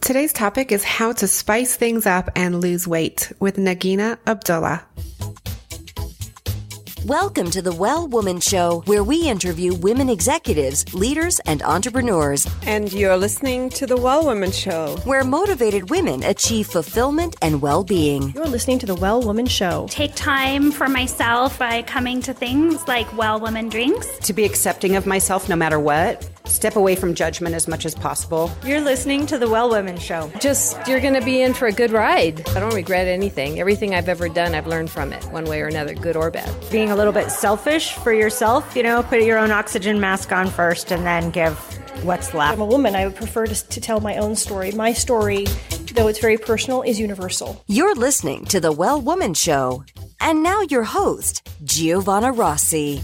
Today's topic is how to spice things up and lose weight with Nagina Abdullah. Welcome to the Well Woman Show, where we interview women executives, leaders, and entrepreneurs. And you're listening to the Well Woman Show, where motivated women achieve fulfillment and well-being. You're listening to the Well Woman Show. Take time for myself by coming to things like Well Woman drinks. To be accepting of myself no matter what. Step away from judgment as much as possible. You're listening to the Well Woman Show. You're going to be in for a good ride. I don't regret anything. Everything I've ever done, I've learned from it, one way or another, good or bad. Being a little bit selfish for yourself, put your own oxygen mask on first and then give what's left. I'm a woman. I would prefer to tell my own story. My story, though it's very personal, is universal. You're listening to the Well Woman Show. And now your host, Giovanna Rossi.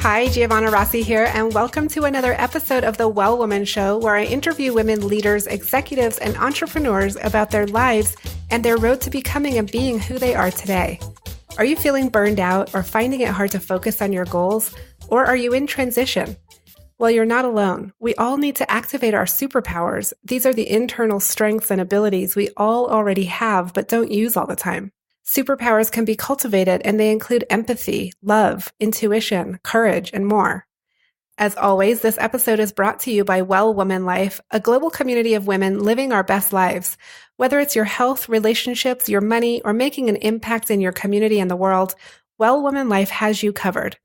Hi, Giovanna Rossi here, and welcome to another episode of the Well Woman Show, where I interview women leaders, executives, and entrepreneurs about their lives and their road to becoming and being who they are today. Are you feeling burned out or finding it hard to focus on your goals? Or are you in transition? Well, you're not alone. We all need to activate our superpowers. These are the internal strengths and abilities we all already have but don't use all the time. Superpowers can be cultivated, and they include empathy, love, intuition, courage, and more. As always, this episode is brought to you by Well Woman Life, a global community of women living our best lives. Whether it's your health, relationships, your money, or making an impact in your community and the world, Well Woman Life has you covered.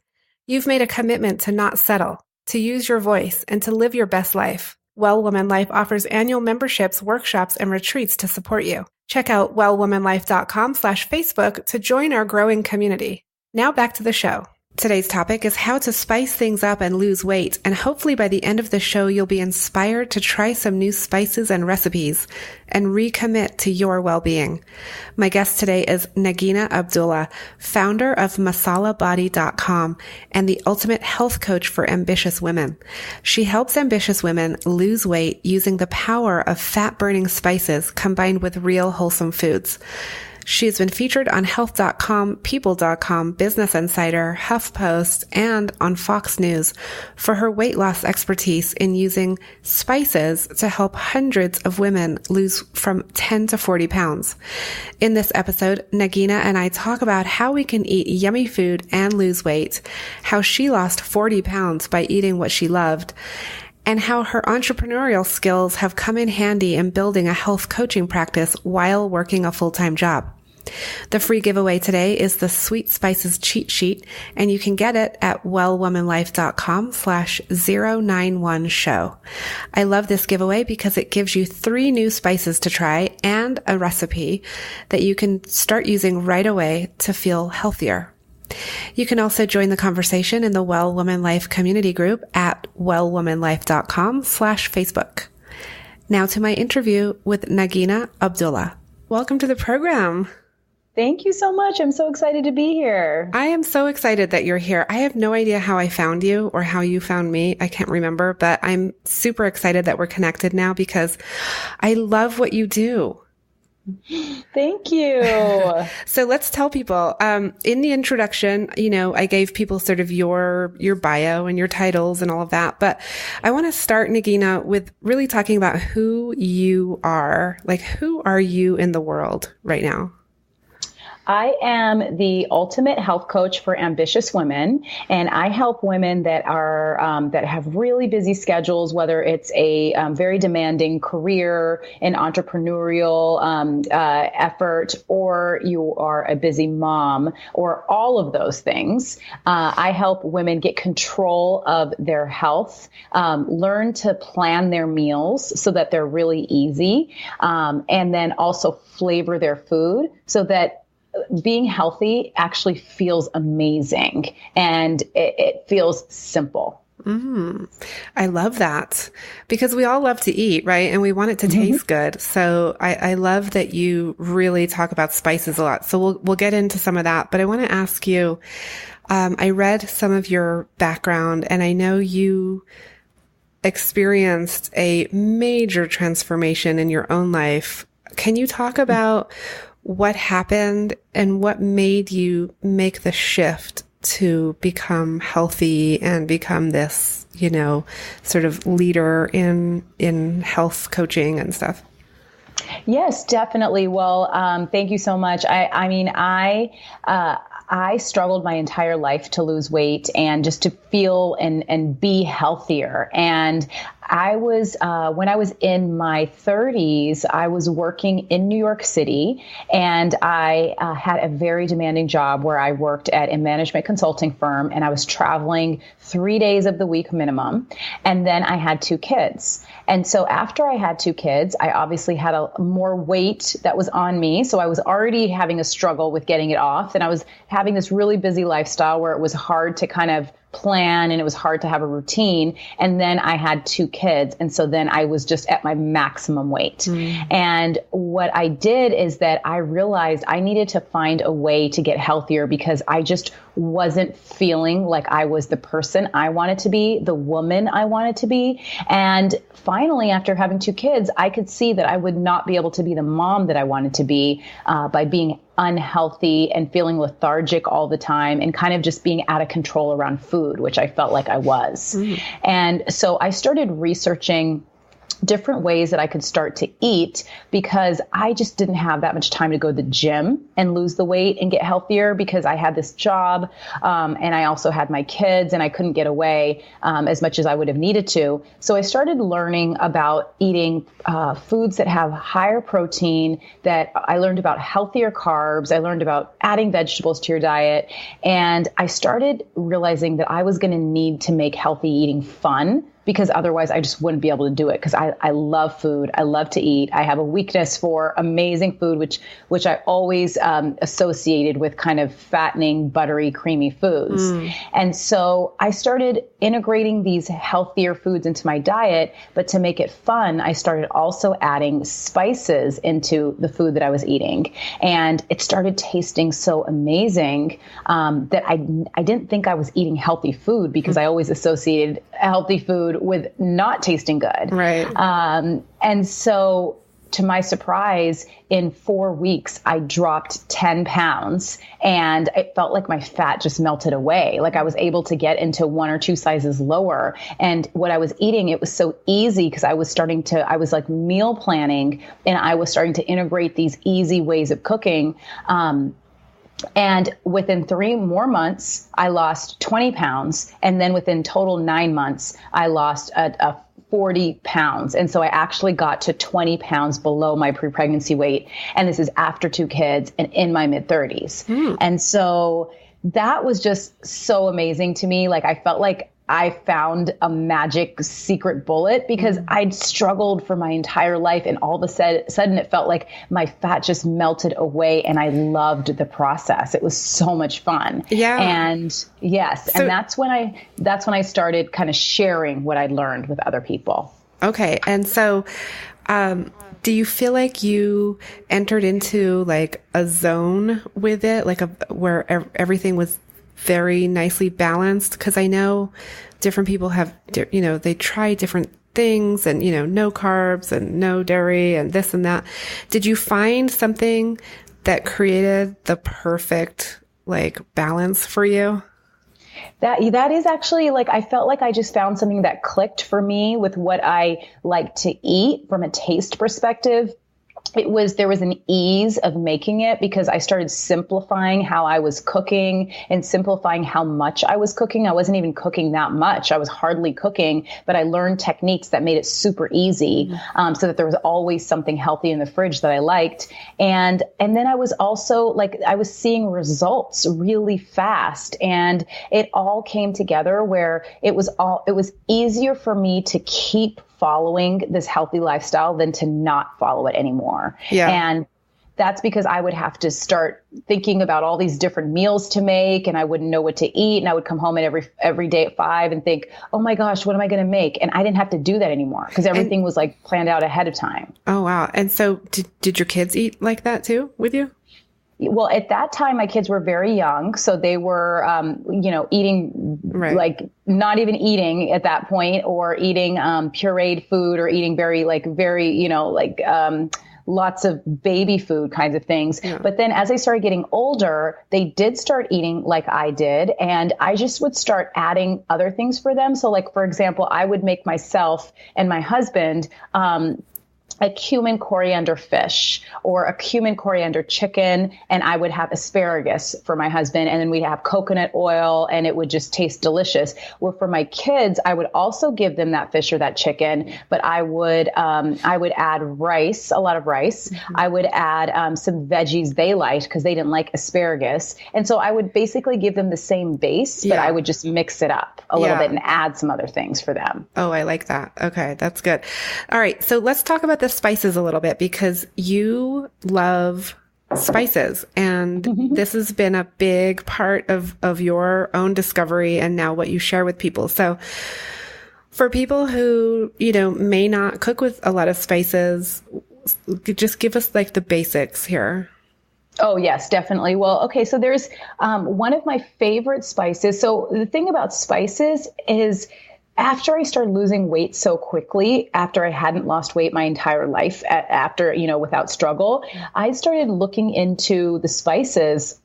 You've made a commitment to not settle, to use your voice, and to live your best life. Well Woman Life offers annual memberships, workshops, and retreats to support you. Check out wellwomanlife.com/Facebook to join our growing community. Now back to the show. Today's topic is how to spice things up and lose weight, and hopefully by the end of the show, you'll be inspired to try some new spices and recipes and recommit to your well-being. My guest today is Nagina Abdullah, founder of masalabody.com and the ultimate health coach for ambitious women. She helps ambitious women lose weight using the power of fat-burning spices combined with real wholesome foods. She has been featured on Health.com, People.com, Business Insider, HuffPost, and on Fox News for her weight loss expertise in using spices to help hundreds of women lose from 10 to 40 pounds. In this episode, Nagina and I talk about how we can eat yummy food and lose weight, how she lost 40 pounds by eating what she loved, and how her entrepreneurial skills have come in handy in building a health coaching practice while working a full-time job. The free giveaway today is the Sweet Spices cheat sheet, and you can get it at wellwomanlife.com/091show. I love this giveaway because it gives you 3 new spices to try and a recipe that you can start using right away to feel healthier. You can also join the conversation in the Well Woman Life community group at wellwomanlife.com/Facebook. Now to my interview with Nagina Abdullah. Welcome to the program. Thank you so much. I'm so excited to be here. I am so excited that you're here. I have no idea how I found you or how you found me. I can't remember, but I'm super excited that we're connected now because I love what you do. Thank you. So let's tell people, in the introduction, I gave people sort of your bio and your titles and all of that, but I want to start, Nagina, with really talking about who you are. Like, who are you in the world right now? I am the ultimate health coach for ambitious women, and I help women that are that have really busy schedules, whether it's a very demanding career, an entrepreneurial effort, or you are a busy mom, or all of those things. I help women get control of their health, learn to plan their meals so that they're really easy, and then also flavor their food so that being healthy actually feels amazing and it feels simple. I love that because we all love to eat, right? And we want it to taste good. So I love that you really talk about spices a lot. So we'll get into some of that, but I want to ask you, I read some of your background and I know you experienced a major transformation in your own life. Can you talk about what happened and what made you make the shift to become healthy and become this, sort of leader in health coaching and stuff? Yes, definitely. Well, thank you so much. I struggled my entire life to lose weight and just to feel and be healthier. And I was, when I was in my 30s, I was working in New York City, and I had a very demanding job where I worked at a management consulting firm, and I was traveling 3 days of the week minimum. And then I had 2 kids. And so after I had 2 kids, I obviously had more weight that was on me. So I was already having a struggle with getting it off. And I was having this really busy lifestyle where it was hard to kind of plan and it was hard to have a routine. And then I had 2 kids. And so then I was just at my maximum weight. And what I did is that I realized I needed to find a way to get healthier because I just wasn't feeling like I was the person I wanted to be, the woman I wanted to be. And finally, after having 2 kids, I could see that I would not be able to be the mom that I wanted to be by being unhealthy and feeling lethargic all the time and kind of just being out of control around food, which I felt like I was. And so I started researching different ways that I could start to eat because I just didn't have that much time to go to the gym and lose the weight and get healthier because I had this job and I also had my kids and I couldn't get away as much as I would have needed to. So I started learning about eating foods that have higher protein, that I learned about healthier carbs. I learned about adding vegetables to your diet. And I started realizing that I was going to need to make healthy eating fun, because otherwise I just wouldn't be able to do it. Because I love food. I love to eat. I have a weakness for amazing food, which I always associated with kind of fattening, buttery, creamy foods. And so I started integrating these healthier foods into my diet. But to make it fun, I started also adding spices into the food that I was eating. And it started tasting so amazing that I didn't think I was eating healthy food because I always associated healthy food with not tasting good. Right. And so to my surprise, in 4 weeks, I dropped 10 pounds and it felt like my fat just melted away. Like I was able to get into 1 or 2 sizes lower. And what I was eating, it was so easy because I was like meal planning and I was starting to integrate these easy ways of cooking. And within 3 more months, I lost 20 pounds. And then within total 9 months, I lost 40 pounds. And so I actually got to 20 pounds below my pre-pregnancy weight. And this is after 2 kids and in my mid-30s. And so that was just so amazing to me. Like I felt like I found a magic secret bullet because I'd struggled for my entire life. And all of a sudden it felt like my fat just melted away and I loved the process. It was so much fun. Yeah. And yes. And that's when I started kind of sharing what I'd learned with other people. Okay. And so, do you feel like you entered into like a zone with it, like where everything was very nicely balanced? Because I know different people have, they try different things and, no carbs and no dairy and this and that. Did you find something that created the perfect like balance for you? That is actually like, I felt like I just found something that clicked for me with what I like to eat from a taste perspective. There was an ease of making it because I started simplifying how I was cooking and simplifying how much I was cooking. I wasn't even cooking that much. I was hardly cooking, but I learned techniques that made it super easy, so that there was always something healthy in the fridge that I liked. And then I was also like, I was seeing results really fast, and it all came together where it was easier for me to keep following this healthy lifestyle than to not follow it anymore. Yeah. And that's because I would have to start thinking about all these different meals to make, and I wouldn't know what to eat. And I would come home at every day at 5 and think, oh my gosh, what am I going to make? And I didn't have to do that anymore because everything was like planned out ahead of time. Oh, wow. And so did your kids eat like that too with you? Well, at that time, my kids were very young, so they were, eating like not even eating at that point, or eating pureed food, or eating very lots of baby food kinds of things. Yeah. But then as I started getting older, they did start eating like I did. And I just would start adding other things for them. So like, for example, I would make myself and my husband, a cumin coriander fish or a cumin coriander chicken. And I would have asparagus for my husband. And then we'd have coconut oil and it would just taste delicious. Well, for my kids, I would also give them that fish or that chicken, but I would add rice, a lot of rice. Mm-hmm. I would add some veggies they liked because they didn't like asparagus. And so I would basically give them the same base, but I would just mix it up a little bit and add some other things for them. Oh, I like that. Okay. That's good. All right. So let's talk about the spices a little bit because you love spices and this has been a big part of your own discovery and now what you share with people. So for people who, may not cook with a lot of spices, just give us like the basics here. Oh, yes, definitely. Well, okay. So there's one of my favorite spices. So the thing about spices is after I started losing weight so quickly, after I hadn't lost weight my entire life, without struggle, I started looking into the spices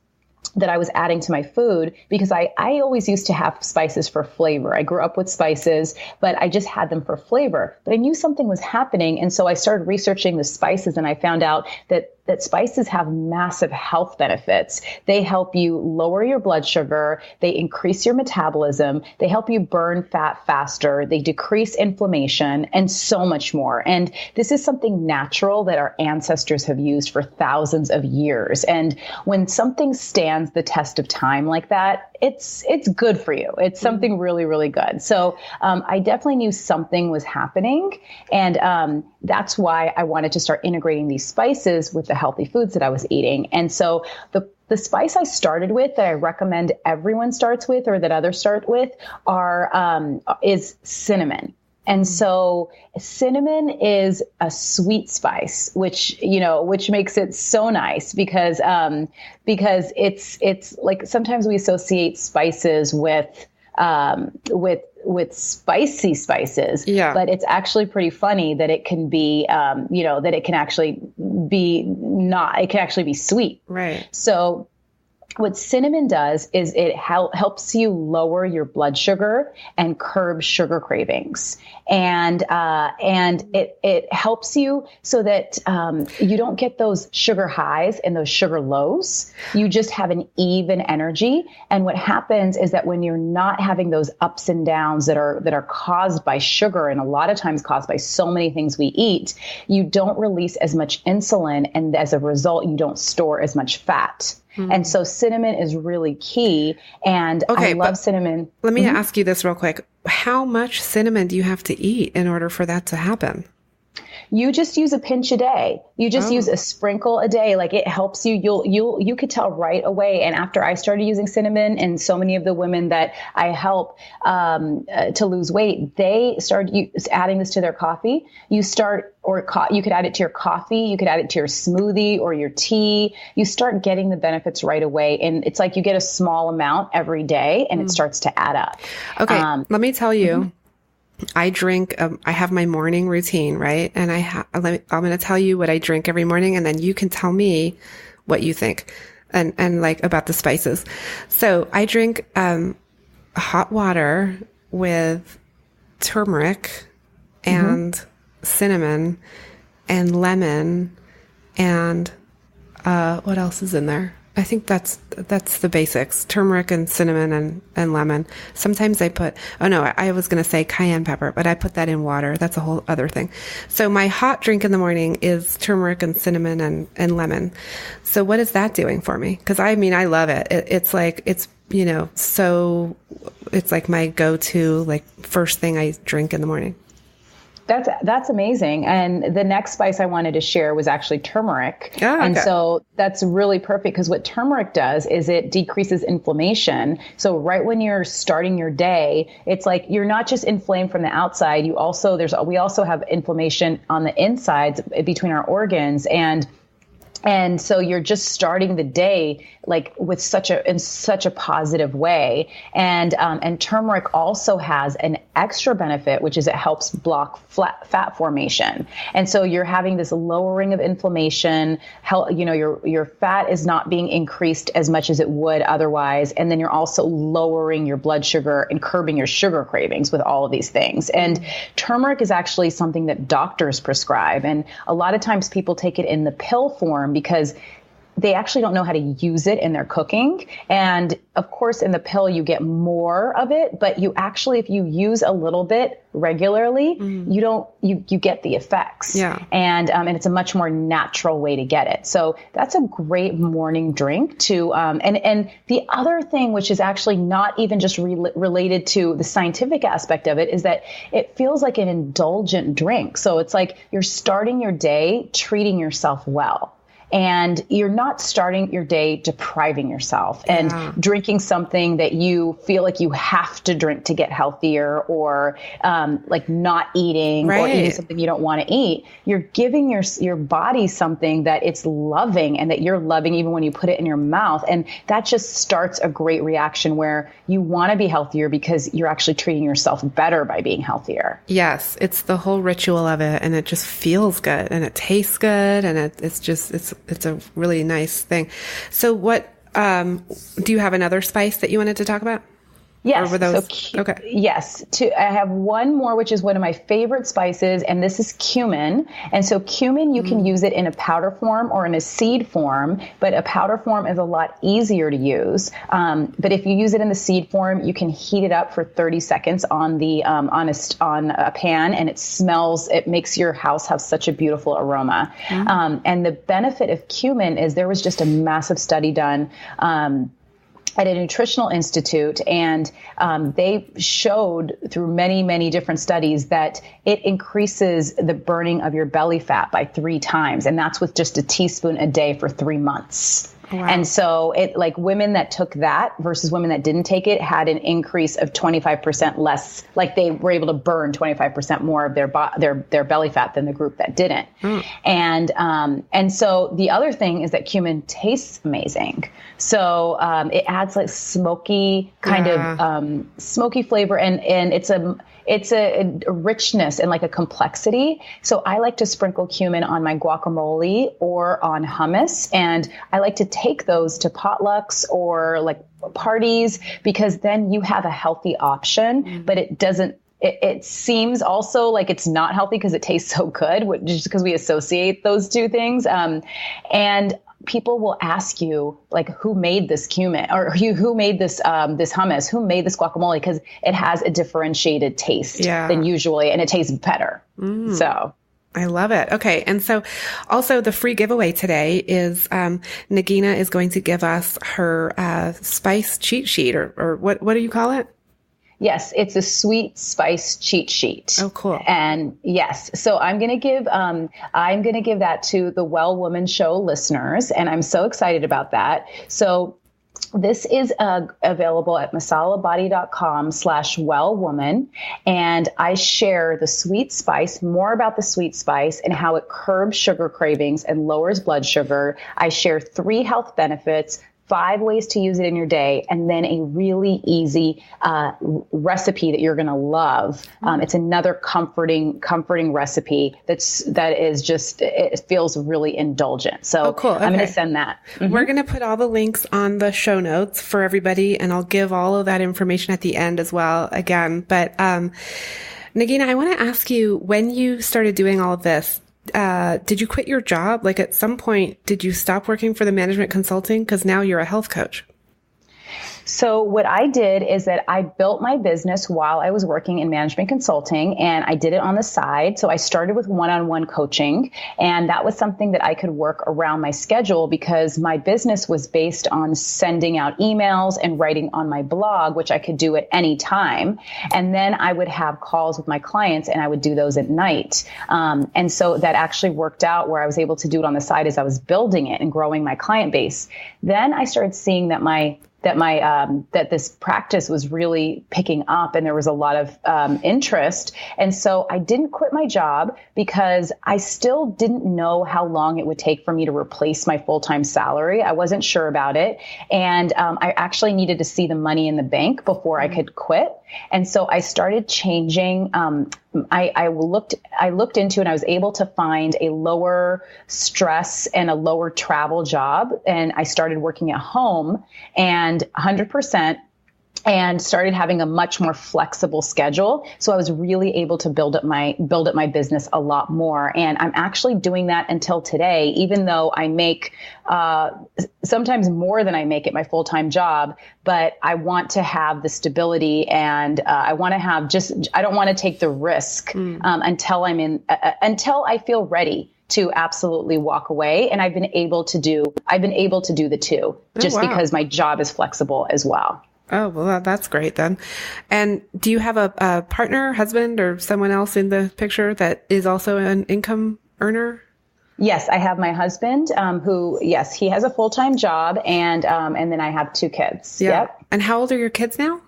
that I was adding to my food because I always used to have spices for flavor. I grew up with spices, but I just had them for flavor. But I knew something was happening. And so I started researching the spices and I found out that spices have massive health benefits. They help you lower your blood sugar. They increase your metabolism. They help you burn fat faster. They decrease inflammation and so much more. And this is something natural that our ancestors have used for thousands of years. And when something stands the test of time like that, it's good for you. It's something really, really good. So I definitely knew something was happening. And that's why I wanted to start integrating these spices with the healthy foods that I was eating. And so the spice I started with that I recommend everyone starts with or that others start with is cinnamon. And so cinnamon is a sweet spice, which makes it so nice because it's like sometimes we associate spices with spicy spices, but it's actually pretty funny that it can be, that it can actually be sweet. Right. So what cinnamon does is it helps you lower your blood sugar and curb sugar cravings. And it helps you so that you don't get those sugar highs and those sugar lows. You just have an even energy. And what happens is that when you're not having those ups and downs that are caused by sugar and a lot of times caused by so many things we eat, you don't release as much insulin. And as a result, you don't store as much fat. And so cinnamon is really key. And I love cinnamon. Let me ask you this real quick. How much cinnamon do you have to eat in order for that to happen? You just use a pinch a day. You just use a sprinkle a day. Like it helps you. You could tell right away. And after I started using cinnamon and so many of the women that I help to lose weight, they started adding this to their coffee. You could add it to your coffee. You could add it to your smoothie or your tea. You start getting the benefits right away. And it's like you get a small amount every day and it starts to add up. Okay. Let me tell you. I drink, I have my morning routine, right? And I'm going to tell you what I drink every morning and then you can tell me what you think and like about the spices. So I drink, hot water with turmeric and cinnamon and lemon and, what else is in there? I think that's the basics, turmeric and cinnamon and lemon. Sometimes I put, I was going to say cayenne pepper, but I put that in water. That's a whole other thing. So my hot drink in the morning is turmeric and cinnamon and lemon. So what is that doing for me? Cause I love it. It's like, it's like my go-to, like first thing I drink in the morning. That's amazing. And the next spice I wanted to share was actually turmeric. Oh, okay. And so that's really perfect because what turmeric does is it decreases inflammation. So right when you're starting your day, it's like you're not just inflamed from the outside. We also have inflammation on the insides between our organs. And so you're just starting the day like in such a positive way. And turmeric also has an extra benefit, which is it helps block fat formation. And so you're having this lowering of inflammation, your fat is not being increased as much as it would otherwise. And then you're also lowering your blood sugar and curbing your sugar cravings with all of these things. And turmeric is actually something that doctors prescribe. And a lot of times people take it in the pill form because they actually don't know how to use it in their cooking. And of course, in the pill, you get more of it, but you actually, if you use a little bit regularly, you get the effects. Yeah. And it's a much more natural way to get it. So that's a great morning drink to, and the other thing, which is actually not even just related to the scientific aspect of it, is that it feels like an indulgent drink. So it's like you're starting your day treating yourself well. And you're not starting your day depriving yourself and drinking something that you feel like you have to drink to get healthier, or like not eating or eating something you don't want to eat. You're giving your body something that it's loving and that you're loving even when you put it in your mouth. And that just starts a great reaction where you want to be healthier because you're actually treating yourself better by being healthier. Yes, it's the whole ritual of it, and it just feels good and it tastes good, and it's a really nice thing. So what, do you have another spice that you wanted to talk about? Yes. Or were those? Okay. Yes. I have one more, which is one of my favorite spices, and this is cumin. And so cumin, you can use it in a powder form or in a seed form, but a powder form is a lot easier to use. But if you use it in the seed form, you can heat it up for 30 seconds on the on a pan, and it makes your house have such a beautiful aroma. And the benefit of cumin is there was just a massive study done at a nutritional institute, and they showed through many, many different studies that it increases the burning of your belly fat by 3 times. And that's with just a teaspoon a day for 3 months. Wow. And so women that took that versus women that didn't take it had an increase of 25% less, like they were able to burn 25% more of their belly fat than the group that didn't. And so the other thing is that cumin tastes amazing. So it adds like smoky kind of smoky flavor, and it's a richness and like a complexity. So I like to sprinkle cumin on my guacamole or on hummus. And I like to take those to potlucks or like parties, because then you have a healthy option, but it seems also like it's not healthy because it tastes so good, just because we associate those two things. And people will ask you, like, who made this cumin, or who made this this hummus, who made this guacamole, because it has a differentiated taste than usually, and it tastes better. So I love it. Okay. And so also the free giveaway today is Nagina is going to give us her spice cheat sheet, or what do you call it? Yes, it's a sweet spice cheat sheet. Oh, cool. And yes, so I'm going to give that to the Well Woman Show listeners, and I'm so excited about that. So this is available at masalabody.com/wellwoman. And I share the sweet spice, more about the sweet spice and how it curbs sugar cravings and lowers blood sugar. I share 3 health benefits, 5 ways to use it in your day, and then a really easy recipe that you're going to love. It's another comforting recipe that is just, it feels really indulgent. So cool. Okay. I'm going to send that. We're going to put all the links on the show notes for everybody, and I'll give all of that information at the end as well again. But Nagina, I want to ask you, when you started doing all of this, did you quit your job? Like, at some point, did you stop working for the management consulting? Because now you're a health coach. So what I did is that I built my business while I was working in management consulting, and I did it on the side. So I started with one-on-one coaching, and that was something that I could work around my schedule because my business was based on sending out emails and writing on my blog, which I could do at any time. And then I would have calls with my clients, and I would do those at night. And so that actually worked out where I was able to do it on the side as I was building it and growing my client base. Then I started seeing that my that this practice was really picking up, and there was a lot of interest. And so I didn't quit my job because I still didn't know how long it would take for me to replace my full-time salary. I wasn't sure about it. And I actually needed to see the money in the bank before I could quit. And so I started changing. I looked into, and I was able to find a lower stress and a lower travel job. And I started working at home and 100%. And started having a much more flexible schedule. So I was really able to build up my business a lot more. And I'm actually doing that until today, even though I make sometimes more than I make at my full-time job. But I want to have the stability, and I want to have I don't want to take the risk until I feel ready to absolutely walk away. And I've been able to do the two, just because my job is flexible as well. Oh, well, that's great then. And do you have a partner, husband, or someone else in the picture that is also an income earner? Yes, I have my husband, who, yes, he has a full-time job, and then I have 2 kids. Yeah. Yep. And how old are your kids now?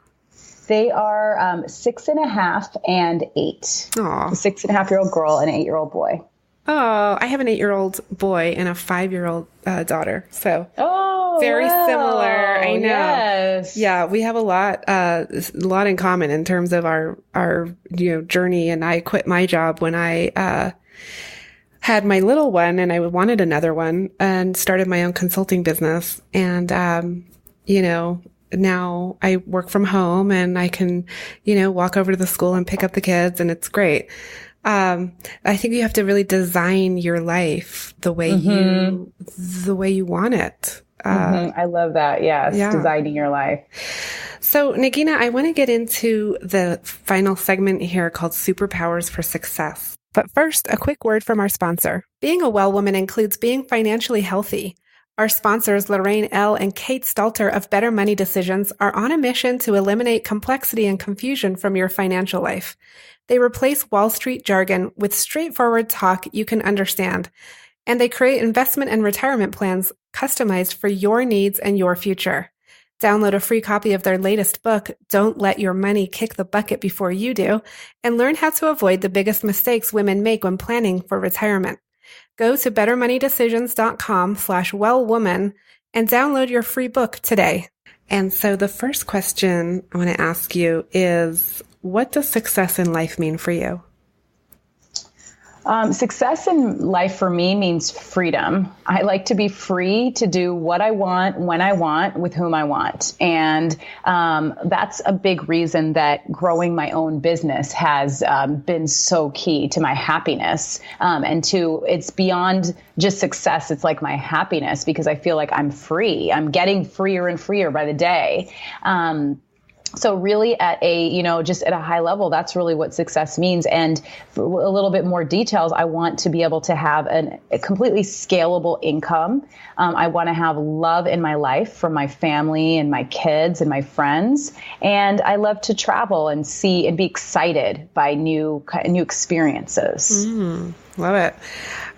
They are 6.5 and 8. Aw. A 6.5-year-old girl and an 8-year-old boy. Oh, I have an 8-year-old boy and a 5-year-old daughter. So very similar. I know. Yes. Yeah, we have a lot in common in terms of our journey. And I quit my job when I had my little one, and I wanted another one, and started my own consulting business. And now I work from home, and I can walk over to the school and pick up the kids, and it's great. I think you have to really design your life the way you want it. I love that. Yes. Yeah. Designing your life. So Nagina, I want to get into the final segment here called Superpowers for Success. But first, a quick word from our sponsor. Being a well woman includes being financially healthy. Our sponsors, Lorraine L. and Kate Stalter of Better Money Decisions, are on a mission to eliminate complexity and confusion from your financial life. They replace Wall Street jargon with straightforward talk you can understand, and they create investment and retirement plans customized for your needs and your future. Download a free copy of their latest book, Don't Let Your Money Kick the Bucket Before You Do, and learn how to avoid the biggest mistakes women make when planning for retirement. Go to bettermoneyDecisions.com/wellwoman and download your free book today. And so the first question I want to ask you is, what does success in life mean for you? Success in life for me means freedom. I like to be free to do what I want, when I want, with whom I want. And that's a big reason that growing my own business has been so key to my happiness. It's beyond just success. It's like my happiness, because I feel like I'm free. I'm getting freer and freer by the day. So really just at a high level, that's really what success means. And for a little bit more details, I want to be able to have a completely scalable income. I want to have love in my life from my family and my kids and my friends. And I love to travel and see and be excited by new experiences. Love it.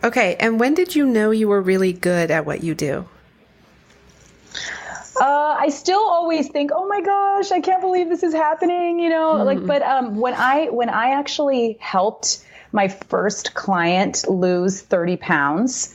Okay. And when did you know you were really good at what you do? I still always think, oh my gosh, I can't believe this is happening, but when I actually helped my first client lose 30 pounds,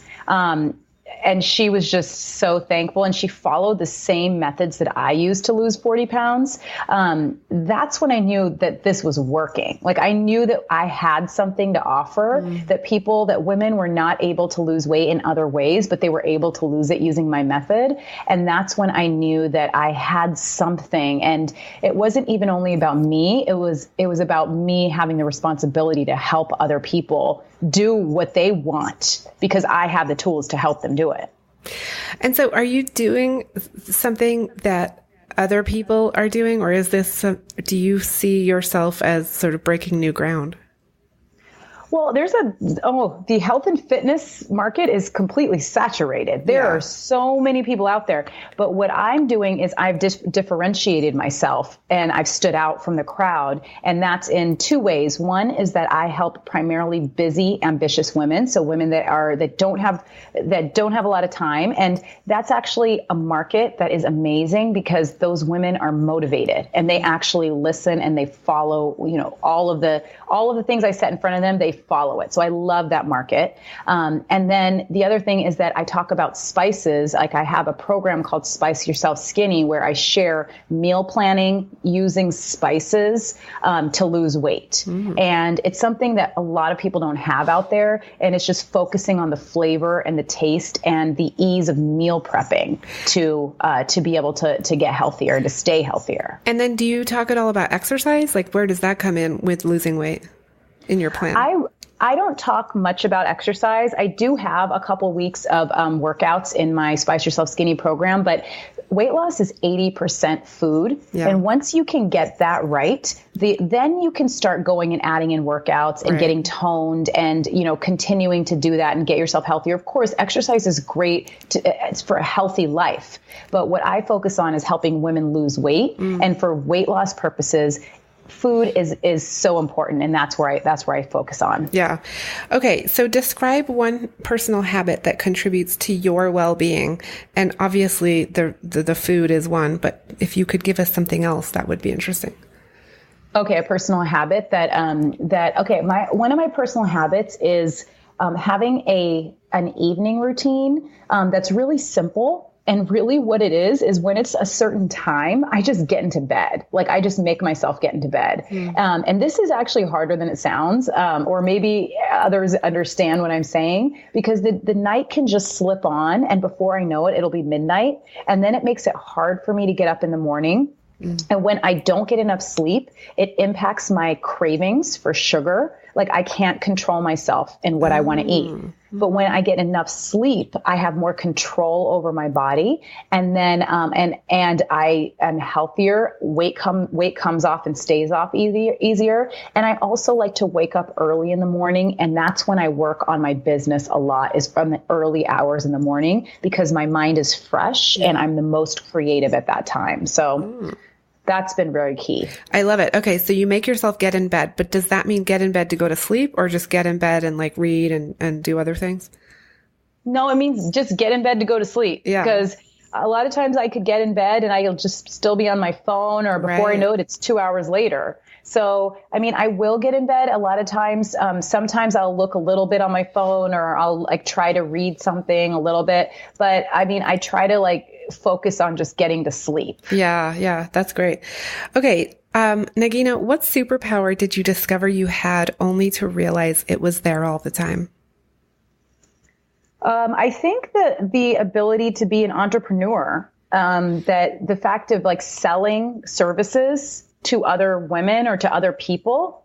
and she was just so thankful, and she followed the same methods that I used to lose 40 pounds. That's when I knew that this was working. Like, I knew that I had something to offer, that women were not able to lose weight in other ways, but they were able to lose it using my method. And that's when I knew that I had something. And it wasn't even only about me. It was about me having the responsibility to help other people do what they want, because I have the tools to help them do it. And so are you doing something that other people are doing, or is this, do you see yourself as sort of breaking new ground? Well, the health and fitness market is completely saturated. There are so many people out there. But what I'm doing is I've differentiated myself and I've stood out from the crowd. And that's in two ways. One is that I help primarily busy, ambitious women. So women that don't have a lot of time. And that's actually a market that is amazing because those women are motivated and they actually listen and they follow, all of the things I set in front of them, they follow it. So I love that market. And then the other thing is that I talk about spices. Like I have a program called Spice Yourself Skinny where I share meal planning using spices to lose weight. And it's something that a lot of people don't have out there. And it's just focusing on the flavor and the taste and the ease of meal prepping to be able to get healthier, to stay healthier. And then do you talk at all about exercise? Like where does that come in with losing weight in your plan? I don't talk much about exercise. I do have a couple weeks of workouts in my Spice Yourself Skinny program, but weight loss is 80% food. Yeah. And once you can get that right, then you can start going and adding in workouts and getting toned and, continuing to do that and get yourself healthier. Of course, exercise is great. It's for a healthy life. But what I focus on is helping women lose weight. And for weight loss purposes, food is so important, and that's where I focus on. Yeah. Okay. So describe one personal habit that contributes to your well-being, and obviously the food is one. But if you could give us something else, that would be interesting. Okay, a personal habit one of my personal habits is having an evening routine that's really simple. And really what it is when it's a certain time, I just get into bed. Like I just make myself get into bed. And this is actually harder than it sounds. Or maybe others understand what I'm saying because the night can just slip on. And before I know it, it'll be midnight. And then it makes it hard for me to get up in the morning. And when I don't get enough sleep, it impacts my cravings for sugar. Like I can't control myself in what I want to eat. But when I get enough sleep, I have more control over my body. And then, and I am healthier. Weight comes off and stays off easier. And I also like to wake up early in the morning. And that's when I work on my business a lot, is from the early hours in the morning because my mind is fresh and I'm the most creative at that time. So that's been very key. I love it. Okay. So you make yourself get in bed, but does that mean get in bed to go to sleep or just get in bed and like read and do other things? No, it means just get in bed to go to sleep. Yeah. Because a lot of times I could get in bed and I'll just still be on my phone or before I know it, it's 2 hours later. So, I will get in bed a lot of times. Sometimes I'll look a little bit on my phone or I'll like try to read something a little bit. But I try to focus on just getting to sleep. Yeah. That's great. Okay. Nagina, what superpower did you discover you had only to realize it was there all the time? I think that the ability to be an entrepreneur, that the fact of selling services to other women or to other people,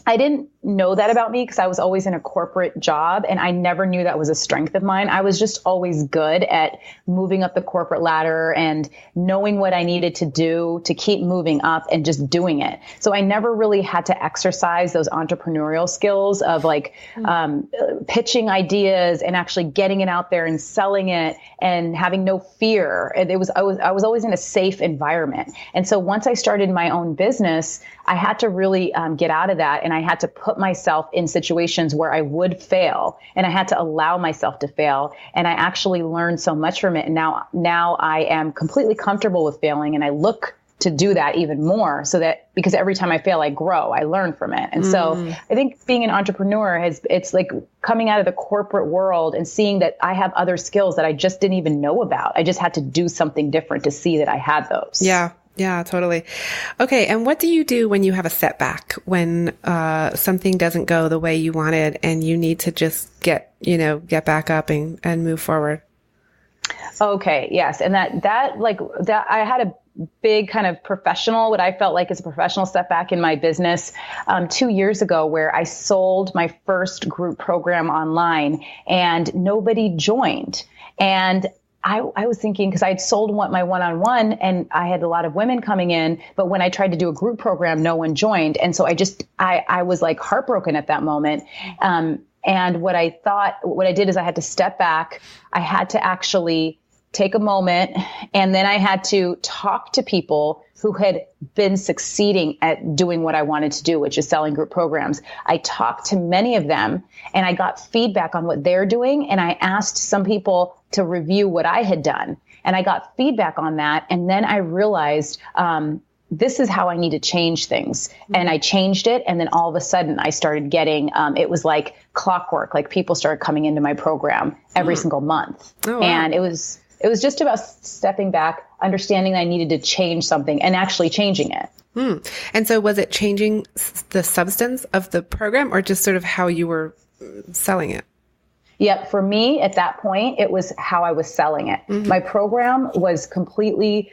I didn't know that about me because I was always in a corporate job and I never knew that was a strength of mine. I was just always good at moving up the corporate ladder and knowing what I needed to do to keep moving up and just doing it. So I never really had to exercise those entrepreneurial skills of pitching ideas and actually getting it out there and selling it and having no fear. I was always in a safe environment. And so once I started my own business, I had to really get out of that. And I had to put myself in situations where I would fail and I had to allow myself to fail. And I actually learned so much from it. And now I am completely comfortable with failing. And I look to do that even more because every time I fail, I grow, I learn from it. And so I think being an entrepreneur it's like coming out of the corporate world and seeing that I have other skills that I just didn't even know about. I just had to do something different to see that I had those. Yeah, totally. Okay. And what do you do when you have a setback, when something doesn't go the way you wanted and you need to just get back up and move forward? Okay. Yes. And that I had a big kind of what I felt like is a professional setback in my business 2 years ago, where I sold my first group program online and nobody joined. And I was thinking, because I had sold my one-on-one and I had a lot of women coming in, but when I tried to do a group program, no one joined. And so I was like heartbroken at that moment. And what I did is I had to step back. I had to actually take a moment, and then I had to talk to people who had been succeeding at doing what I wanted to do, which is selling group programs. I talked to many of them and I got feedback on what they're doing. And I asked some people to review what I had done, and I got feedback on that. And then I realized, this is how I need to change things. And I changed it. And then all of a sudden I started getting, it was like clockwork, like people started coming into my program every single month. Oh, wow. And it was just about stepping back, understanding that I needed to change something and actually changing it. And so was it changing the substance of the program, or just sort of how you were selling it? Yep. For me at that point, it was how I was selling it. My program was completely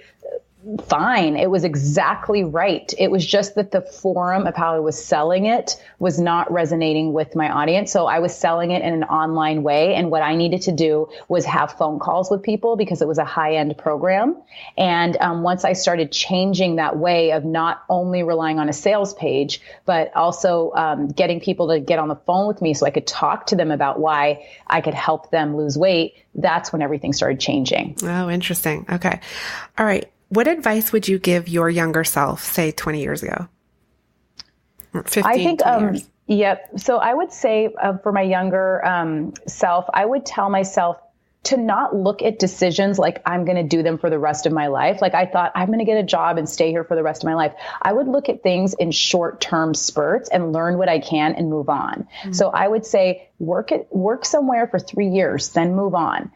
fine. It was exactly right. It was just that the form of how I was selling it was not resonating with my audience. So I was selling it in an online way. And what I needed to do was have phone calls with people, because it was a high-end program. And once I started changing that way of not only relying on a sales page, but also getting people to get on the phone with me so I could talk to them about why I could help them lose weight, that's when everything started changing. Oh, interesting. Okay. All right. What advice would you give your younger self, say 20 years ago? 15, I think, 20 years. Yep. So I would say for my younger self, I would tell myself to not look at decisions like I'm going to do them for the rest of my life. Like I thought I'm going to get a job and stay here for the rest of my life. I would look at things in short-term spurts and learn what I can and move on. So I would say work somewhere for 3 years, then move on.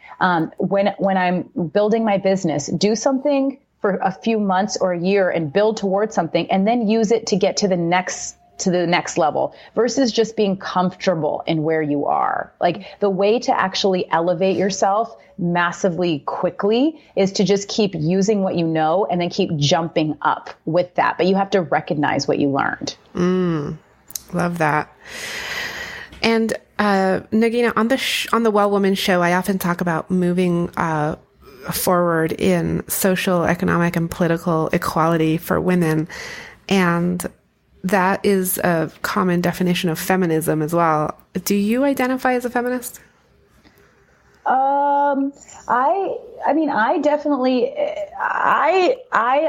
When I'm building my business, do something for a few months or a year and build towards something, and then use it to get to the next level, versus just being comfortable in where you are. Like the way to actually elevate yourself massively quickly is to just keep using what you know and then keep jumping up with that. But you have to recognize what you learned. Love that. And Nagina, on the Well Woman show, I often talk about moving forward in social, economic, and political equality for women. And that is a common definition of feminism as well. Do you identify as a feminist? I definitely, I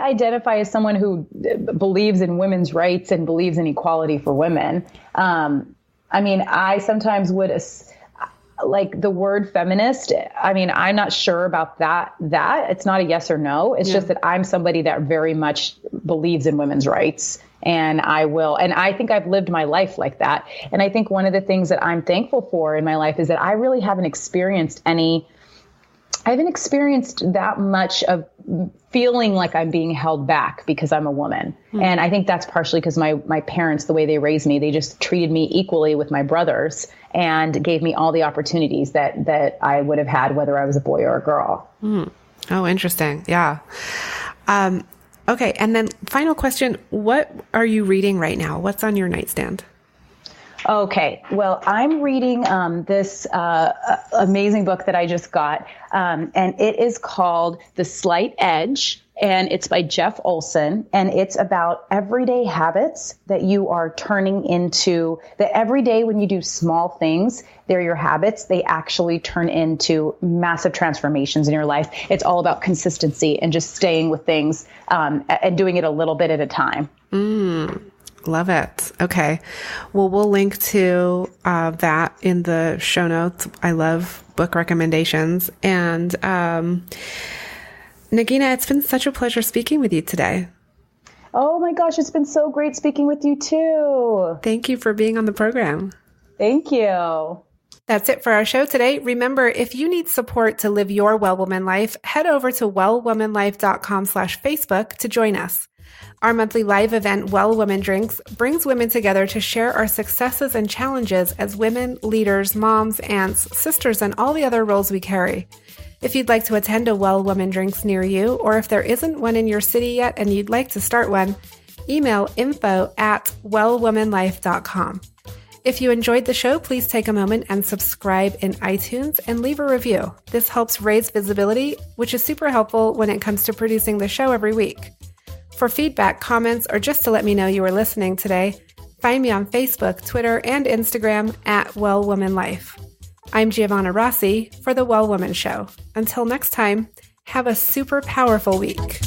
identify as someone who believes in women's rights and believes in equality for women. I sometimes would, like the word feminist, I'm not sure about that. It's not a yes or no. It's just that I'm somebody that very much believes in women's rights, and I think I've lived my life like that. And I think one of the things that I'm thankful for in my life is that I really haven't experienced that much of feeling like I'm being held back because I'm a woman. And I think that's partially because my parents, the way they raised me, they just treated me equally with my brothers and gave me all the opportunities that I would have had whether I was a boy or a girl. Oh, interesting. Yeah. Okay. And then final question, what are you reading right now? What's on your nightstand? Okay. Well, I'm reading this amazing book that I just got, and it is called The Slight Edge, and it's by Jeff Olson, and it's about everyday habits that you are turning into, that every day when you do small things, they're your habits, they actually turn into massive transformations in your life. It's all about consistency and just staying with things and doing it a little bit at a time. Love it. Okay. Well, we'll link to that in the show notes. I love book recommendations. And Nagina, it's been such a pleasure speaking with you today. Oh my gosh, it's been so great speaking with you too. Thank you for being on the program. Thank you. That's it for our show today. Remember, if you need support to live your Well Woman life, head over to wellwomanlife.com/Facebook to join us. Our monthly live event, Well Woman Drinks, brings women together to share our successes and challenges as women, leaders, moms, aunts, sisters, and all the other roles we carry. If you'd like to attend a Well Woman Drinks near you, or if there isn't one in your city yet and you'd like to start one, email info@wellwomanlife.com. If you enjoyed the show, please take a moment and subscribe in iTunes and leave a review. This helps raise visibility, which is super helpful when it comes to producing the show every week. For feedback, comments, or just to let me know you were listening today, find me on Facebook, Twitter, and Instagram at Well Woman Life. I'm Giovanna Rossi for The Well Woman Show. Until next time, have a super powerful week.